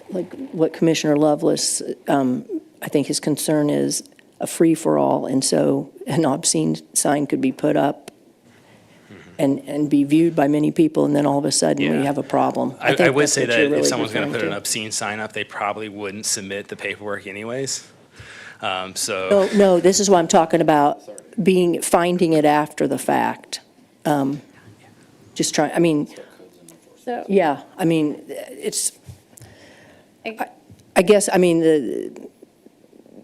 Speaker 17: like what Commissioner Lovelace, I think his concern is a free-for-all, and so an obscene sign could be put up and be viewed by many people, and then all of a sudden we have a problem.
Speaker 21: I would say that if someone's going to put an obscene sign up, they probably wouldn't submit the paperwork anyways.
Speaker 17: No, this is what I'm talking about, finding it after the fact. Just try, I mean,
Speaker 8: So,
Speaker 17: yeah, I mean, it's, I guess, I mean,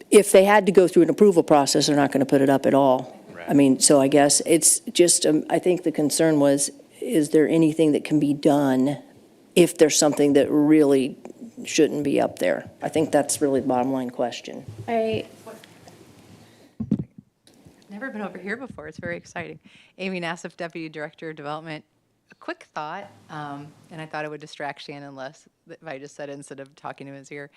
Speaker 17: if they had to go through an approval process, they're not going to put it up at all. I mean, so I guess it's just, I think the concern was, is there anything that can be done if there's something that really shouldn't be up there? I think that's really the bottom line question.
Speaker 11: Never been over here before. It's very exciting. Amy Nassif, Deputy Director of Development. A quick thought, and I thought it would distract Shannon less if I just said it instead of talking to his ear,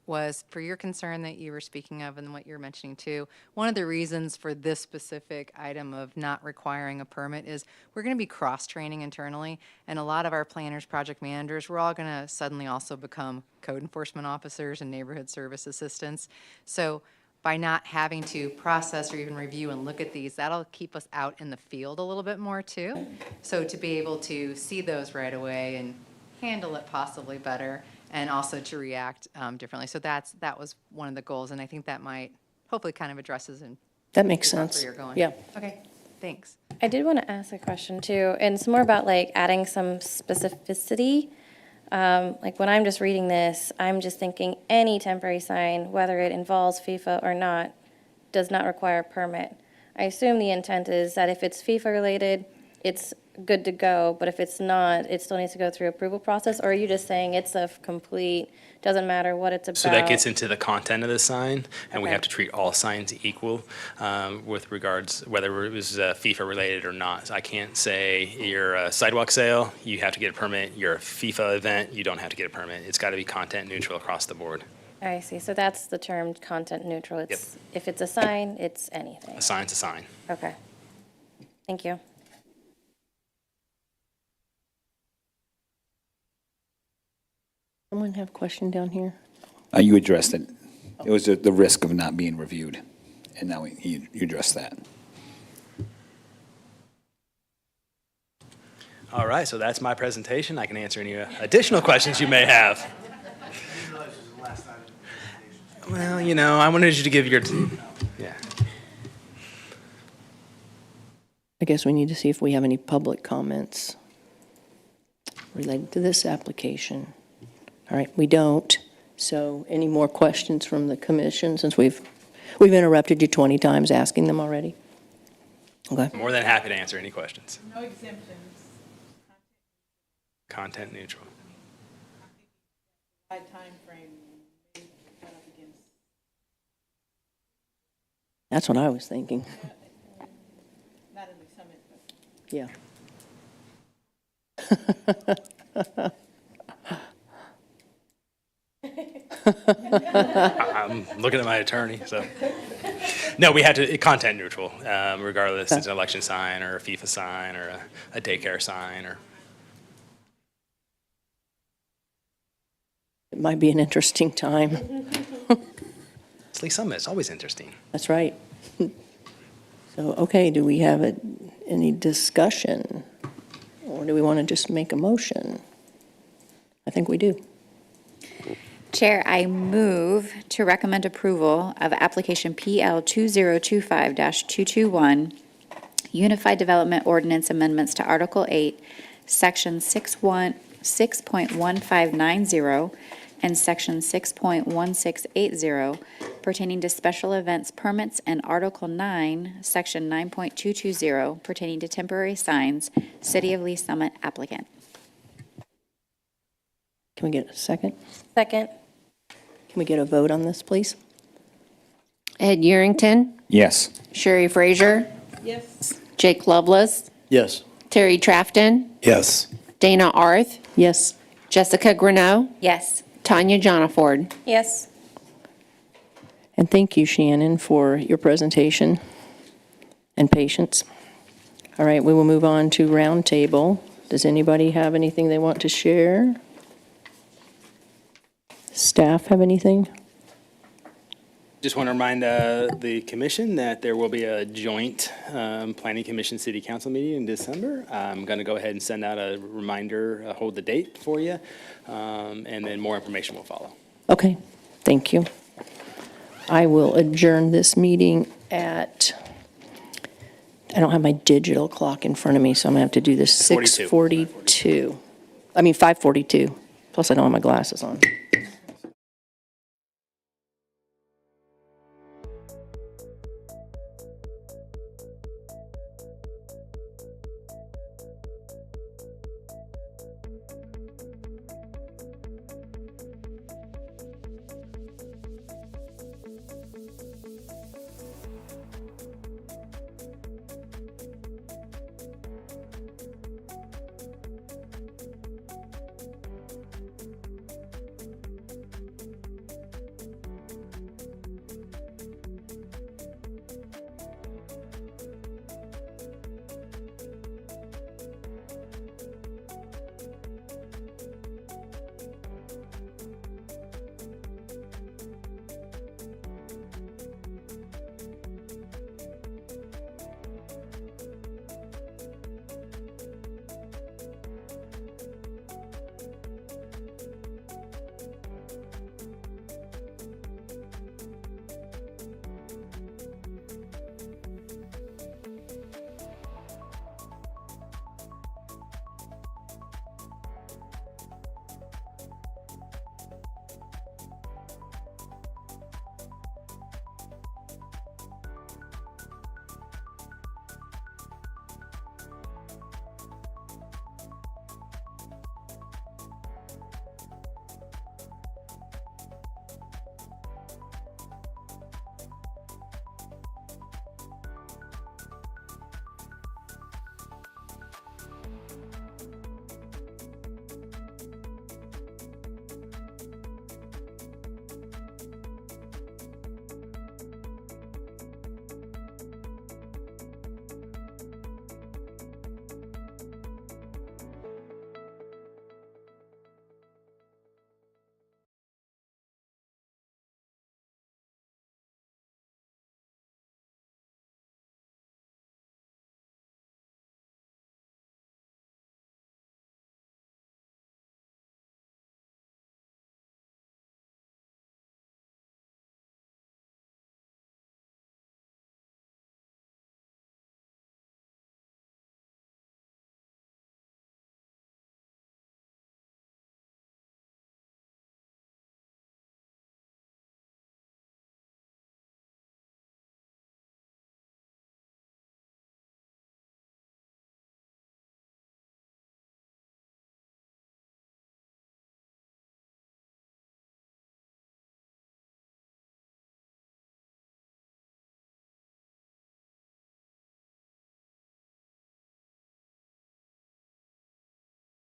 Speaker 11: was for your concern that you were speaking of and what you're mentioning too. One of the reasons for this specific item of not requiring a permit is we're going to be cross-training internally, and a lot of our planners, project managers, we're all going to suddenly also become code enforcement officers and neighborhood service assistants. So by not having to process or even review and look at these, that'll keep us out in the field a little bit more too. So to be able to see those right away and handle it possibly better, and also to react differently. So that was one of the goals, and I think that might hopefully kind of addresses and
Speaker 17: that makes sense.
Speaker 11: where you're going.
Speaker 17: Yeah.
Speaker 11: Okay, thanks.
Speaker 8: I did want to ask a question too, and it's more about like adding some specificity. Like when I'm just reading this, I'm just thinking any temporary sign, whether it involves FIFA or not, does not require a permit. I assume the intent is that if it's FIFA related, it's good to go, but if it's not, it still needs to go through approval process? Or are you just saying it's a complete, doesn't matter what it's about?
Speaker 21: So that gets into the content of the sign, and we have to treat all signs equal with regards whether it was FIFA related or not. So I can't say you're a sidewalk sale, you have to get a permit. You're a FIFA event, you don't have to get a permit. It's got to be content neutral across the board.
Speaker 8: I see. So that's the term content neutral. It's if it's a sign, it's anything.
Speaker 21: A sign's a sign.
Speaker 8: Okay. Thank you.
Speaker 17: Someone have a question down here?
Speaker 9: You addressed it. It was the risk of not being reviewed, and now you addressed that.
Speaker 21: All right, so that's my presentation. I can answer any additional questions you may have. Well, you know, I wanted you to give your, yeah.
Speaker 17: I guess we need to see if we have any public comments related to this application. All right, we don't. So any more questions from the commission, since we've interrupted you 20 times asking them already? Okay.
Speaker 21: More than happy to answer any questions.
Speaker 7: No exemptions.
Speaker 21: Content neutral.
Speaker 7: Time frame. Against.
Speaker 17: That's what I was thinking.
Speaker 7: Not in the summit, but
Speaker 17: Yeah.
Speaker 21: I'm looking at my attorney, so. No, we had to, content neutral, regardless, it's an election sign or a FIFA sign or a daycare sign or.
Speaker 17: It might be an interesting time.
Speaker 21: It's Lee Summit, it's always interesting.
Speaker 17: That's right. So, okay, do we have any discussion? Or do we want to just make a motion? I think we do.
Speaker 5: Chair, I move to recommend approval of application PL 2025-221, Unified Development Ordinance Amendments to Article 8, Section 6.1590 and Section 6.1680 pertaining to special events permits, and Article 9, Section 9.220 pertaining to temporary signs, City of Lee Summit applicant.
Speaker 17: Can we get a second?
Speaker 8: Second.
Speaker 17: Can we get a vote on this, please?
Speaker 10: Ed Yerington,
Speaker 9: Yes.
Speaker 10: Sherry Frazier,
Speaker 7: Yes.
Speaker 10: Jake Lovelace,
Speaker 2: Yes.
Speaker 10: Terry Trafton,
Speaker 19: Yes.
Speaker 10: Dana Arth,
Speaker 17: Yes.
Speaker 10: Jessica Greneau,
Speaker 5: Yes.
Speaker 10: Tanya Jonaford.
Speaker 8: Yes.
Speaker 17: And thank you, Shannon, for your presentation and patience. All right, we will move on to roundtable. Does anybody have anything they want to share? Staff have anything?
Speaker 21: Just want to remind the commission that there will be a joint Planning Commission City Council meeting in December. I'm going to go ahead and send out a reminder, hold the date for you, and then more information will follow.
Speaker 17: Okay, thank you. I will adjourn this meeting at, I don't have my digital clock in front of me, so I'm going to have to do this 6:42. I mean, 5:42. Plus, I don't have my glasses on.